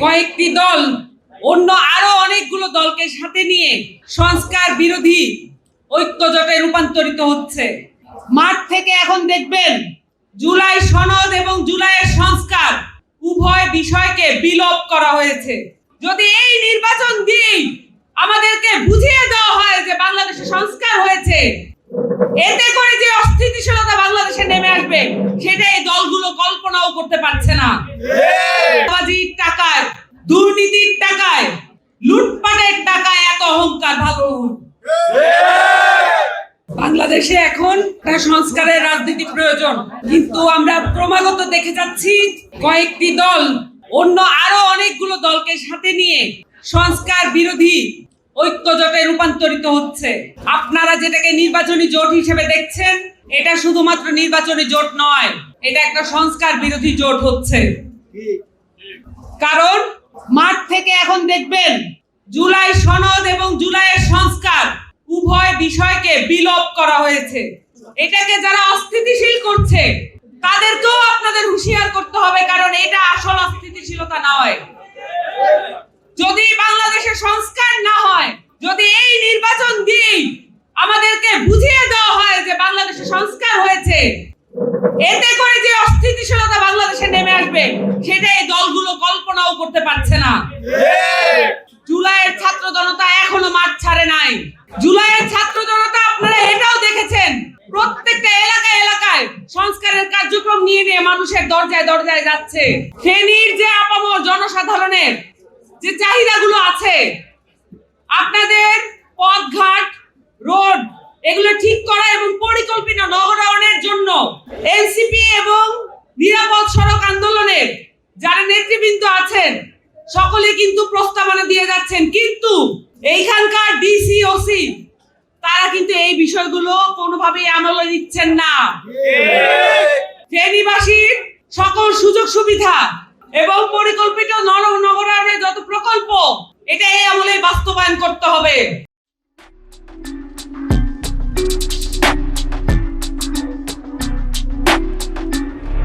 কয়েকটি দল অন্য আরো অনেকগুলো দলকে সাথে নিয়ে সংস্কার বিরোধী ঐক্য জোটে রূপান্তরিত হচ্ছে। মাঠ থেকে এখন দেখবেন জুলাই সনদ এবং জুলাইয়ের সংস্কার উভয় বিষয়কে বিলোপ করা হয়েছে। যদি এই নির্বাচন দিয়েই আমাদেরকে বুঝিয়ে দেওয়া হয় যে বাংলাদেশে সংস্কার হয়েছে, এতে করে যে অস্থিতিশীলতা বাংলাদেশে নেমে আসবে সেটা এই দলগুলো কল্পনাও করতে পারছে না। বাজির টাকায়, দুর্নীতির টাকায়, লুটপাটের টাকায় এত অহংকার ভালো। বাংলাদেশে এখন সংস্কারের রাজনীতি প্রয়োজন, কিন্তু আমরা ক্রমাগত দেখে যাচ্ছি কয়েকটি দল অন্য আরো অনেকগুলো দলকে সাথে নিয়ে সংস্কার বিরোধী ঐক্য জোটে রূপান্তরিত হচ্ছে। আপনারা যেটাকে নির্বাচনী জোট হিসেবে দেখছেন, এটা শুধুমাত্র নির্বাচনী জোট নয়, এটা একটা সংস্কার বিরোধী জোট হচ্ছে। কারণ মাঠ থেকে এখন দেখবেন জুলাই সনদ এবং জুলাইয়ের সংস্কার উভয় বিষয়কে বিলোপ করা হয়েছে। এটাকে যারা অস্থিতিশীল করছে তাদেরকেও আপনাদের হুঁশিয়ার করতে হবে, কারণ এটা আসল অস্থিতিশীলতা নয়। যদি বাংলাদেশে সংস্কার না হয়, যদি এই নির্বাচন দিয়েই আমাদেরকে বুঝিয়ে দেওয়া হয় যে বাংলাদেশে সংস্কার হয়েছে, এতে করে যে অস্থিতিশীলতা বাংলাদেশে নেমে আসবে সেটা এই দলগুলো কল্পনাও করতে পারছে না। জুলাইয়ের ছাত্র জনতা এখনো মাঠ ছাড়ে নাই। জুলাইয়ের ছাত্র জনতা আপনারা এটাও দেখেছেন, প্রত্যেকটা এলাকায় এলাকায় সংস্কারের কার্যক্রম নিয়ে নিয়ে মানুষের দরজায় দরজায় যাচ্ছে। ফেনীর যে আপামর জনসাধারণের যে চাহিদাগুলো আছে, আপনাদের পথঘাট, রোড এগুলো ঠিক করা এবং পরিকল্পিত নগরায়নের জন্য এনসিপি এবং নিরাপদ সড়ক আন্দোলনের যারা নেতৃবৃন্দ আছেন সকলে কিন্তু প্রস্তাবনা দিয়ে যাচ্ছেন, কিন্তু এইখানকার ডিসি ওসি তারা কিন্তু এই বিষয়গুলো কোনোভাবেই আমলে নিচ্ছেন না। ফেনীবাসীর সকল সুযোগ সুবিধা এবং পরিকল্পিত নগরায়নের যত প্রকল্প, এটা এই আমলে বাস্তবায়ন করতে হবে।